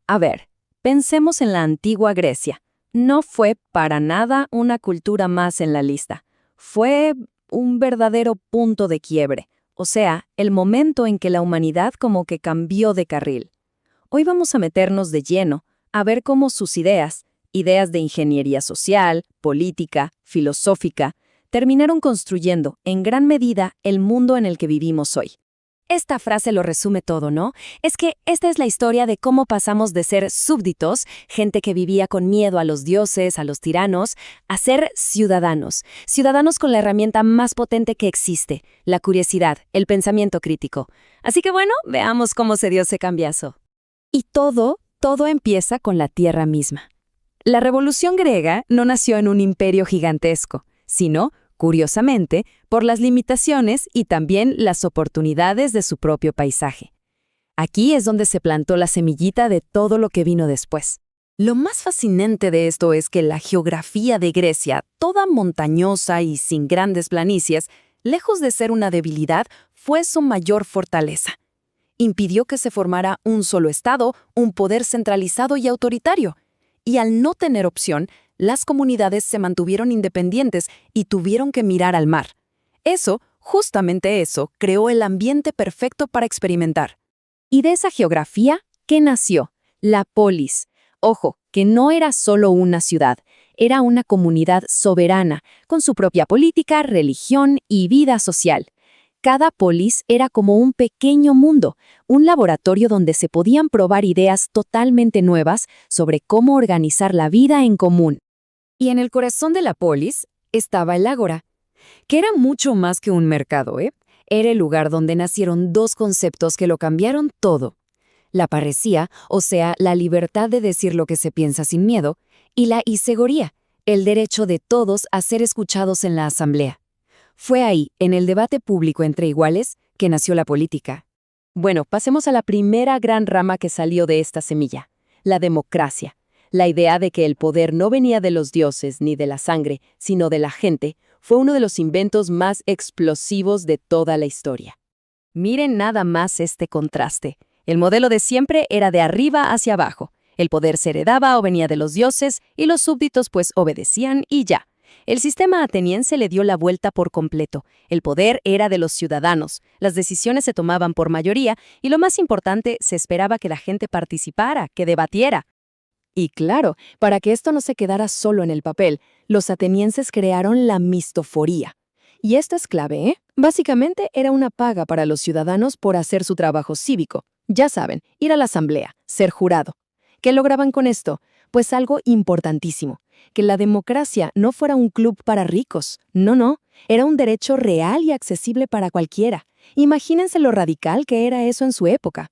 A ver, pensemos en la antigua Grecia. No fue para nada una cultura más en la lista. Fue un verdadero punto de quiebre, o sea, el momento en que la humanidad como que cambió de carril. Hoy vamos a meternos de lleno a ver cómo sus ideas de ingeniería social, política, filosófica, terminaron construyendo, en gran medida, el mundo en el que vivimos hoy. Esta frase lo resume todo, ¿no? Es que esta es la historia de cómo pasamos de ser súbditos, gente que vivía con miedo a los dioses, a los tiranos, a ser ciudadanos. Ciudadanos con la herramienta más potente que existe, la curiosidad, el pensamiento crítico. Así que bueno, veamos cómo se dio ese cambiazo. Y todo empieza con la tierra misma. La Revolución griega no nació en un imperio gigantesco, sino, curiosamente, por las limitaciones y también las oportunidades de su propio paisaje. Aquí es donde se plantó la semillita de todo lo que vino después. Lo más fascinante de esto es que la geografía de Grecia, toda montañosa y sin grandes planicies, lejos de ser una debilidad, fue su mayor fortaleza. Impidió que se formara un solo estado, un poder centralizado y autoritario. Y al no tener opción, las comunidades se mantuvieron independientes y tuvieron que mirar al mar. Justamente eso, creó el ambiente perfecto para experimentar. Y de esa geografía, ¿qué nació? La polis. Ojo, que no era solo una ciudad, era una comunidad soberana, con su propia política, religión y vida social. Cada polis era como un pequeño mundo, un laboratorio donde se podían probar ideas totalmente nuevas sobre cómo organizar la vida en común. Y en el corazón de la polis estaba el ágora, que era mucho más que un mercado, ¿eh? Era el lugar donde nacieron dos conceptos que lo cambiaron todo. La parresía, o sea, la libertad de decir lo que se piensa sin miedo, y la isegoría, el derecho de todos a ser escuchados en la asamblea. Fue ahí, en el debate público entre iguales, que nació la política. Bueno, pasemos a la primera gran rama que salió de esta semilla, la democracia. La idea de que el poder no venía de los dioses ni de la sangre, sino de la gente, fue uno de los inventos más explosivos de toda la historia. Miren nada más este contraste. El modelo de siempre era de arriba hacia abajo. El poder se heredaba o venía de los dioses y los súbditos pues obedecían y ya. El sistema ateniense le dio la vuelta por completo. El poder era de los ciudadanos, las decisiones se tomaban por mayoría y lo más importante, se esperaba que la gente participara, que debatiera. Y claro, para que esto no se quedara solo en el papel, los atenienses crearon la mistoforía. Y esto es clave, ¿eh? Básicamente era una paga para los ciudadanos por hacer su trabajo cívico. Ya saben, ir a la asamblea, ser jurado. ¿Qué lograban con esto? Pues algo importantísimo, que la democracia no fuera un club para ricos. No, era un derecho real y accesible para cualquiera. Imagínense lo radical que era eso en su época.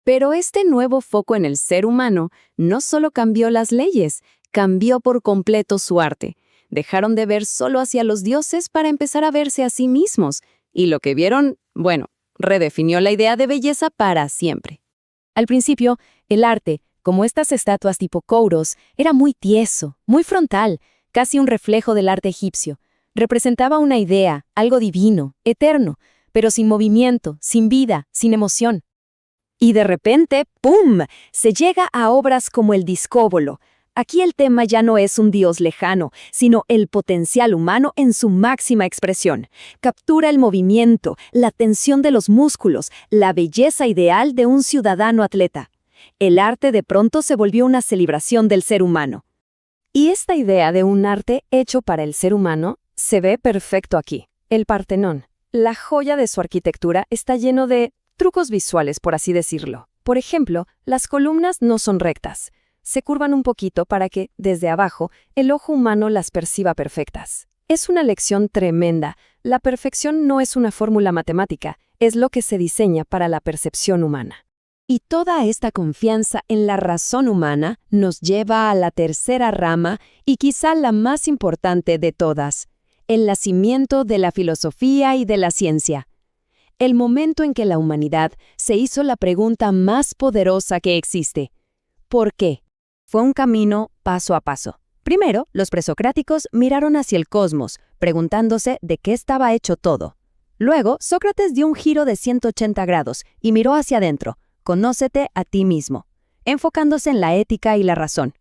Pero este nuevo foco en el ser humano no solo cambió las leyes, cambió por completo su arte. Dejaron de ver solo hacia los dioses para empezar a verse a sí mismos. Y lo que vieron, bueno, redefinió la idea de belleza para siempre. Al principio, el arte, como estas estatuas tipo Kouros, era muy tieso, muy frontal, casi un reflejo del arte egipcio. Representaba una idea, algo divino, eterno, pero sin movimiento, sin vida, sin emoción. Y de repente, ¡pum!, se llega a obras como el Discóbolo. Aquí el tema ya no es un dios lejano, sino el potencial humano en su máxima expresión. Captura el movimiento, la tensión de los músculos, la belleza ideal de un ciudadano atleta. El arte de pronto se volvió una celebración del ser humano. Y esta idea de un arte hecho para el ser humano se ve perfecto aquí. El Partenón, la joya de su arquitectura, está lleno de trucos visuales, por así decirlo. Por ejemplo, las columnas no son rectas. Se curvan un poquito para que, desde abajo, el ojo humano las perciba perfectas. Es una lección tremenda. La perfección no es una fórmula matemática, es lo que se diseña para la percepción humana. Y toda esta confianza en la razón humana nos lleva a la tercera rama y quizá la más importante de todas, el nacimiento de la filosofía y de la ciencia. El momento en que la humanidad se hizo la pregunta más poderosa que existe. ¿Por qué? Fue un camino paso a paso. Primero, los presocráticos miraron hacia el cosmos, preguntándose de qué estaba hecho todo. Luego, Sócrates dio un giro de 180 grados y miró hacia adentro. Conócete a ti mismo. enfocándose en la ética y la razón.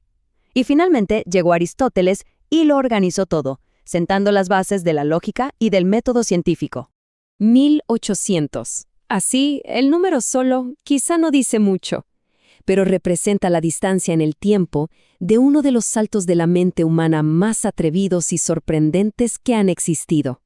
Y finalmente llegó Aristóteles y lo organizó todo, sentando las bases de la lógica y del método científico. 1800. Así, el número solo quizá no dice mucho, pero representa la distancia en el tiempo de uno de los saltos de la mente humana más atrevidos y sorprendentes que han existido.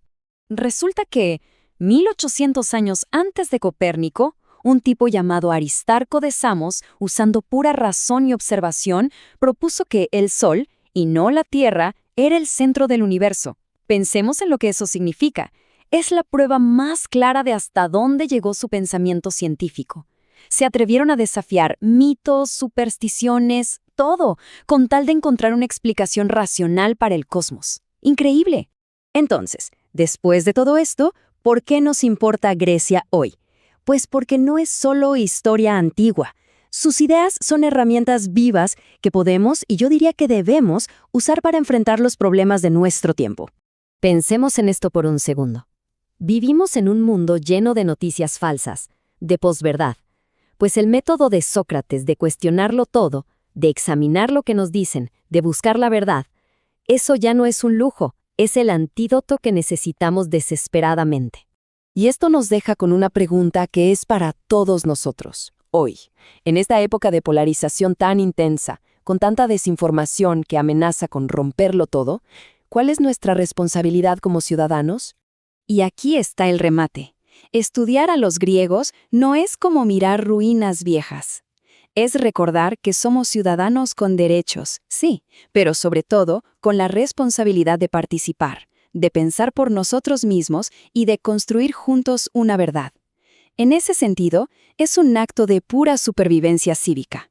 Resulta que, 1800 años antes de Copérnico, un tipo llamado Aristarco de Samos, usando pura razón y observación, propuso que el Sol, y no la Tierra, era el centro del universo. Pensemos en lo que eso significa. Es la prueba más clara de hasta dónde llegó su pensamiento científico. Se atrevieron a desafiar mitos, supersticiones, todo, con tal de encontrar una explicación racional para el cosmos. ¡Increíble! Entonces, después de todo esto, ¿por qué nos importa Grecia hoy? Pues porque no es solo historia antigua. Sus ideas son herramientas vivas que podemos, y yo diría que debemos, usar para enfrentar los problemas de nuestro tiempo. Pensemos en esto por un segundo. Vivimos en un mundo lleno de noticias falsas, de posverdad, pues el método de Sócrates de cuestionarlo todo, de examinar lo que nos dicen, de buscar la verdad, eso ya no es un lujo, es el antídoto que necesitamos desesperadamente. Y esto nos deja con una pregunta que es para todos nosotros. Hoy, en esta época de polarización tan intensa, con tanta desinformación que amenaza con romperlo todo, ¿cuál es nuestra responsabilidad como ciudadanos? Y aquí está el remate. Estudiar a los griegos no es como mirar ruinas viejas. Es recordar que somos ciudadanos con derechos, sí, pero sobre todo con la responsabilidad de participar, de pensar por nosotros mismos y de construir juntos una verdad. En ese sentido, es un acto de pura supervivencia cívica.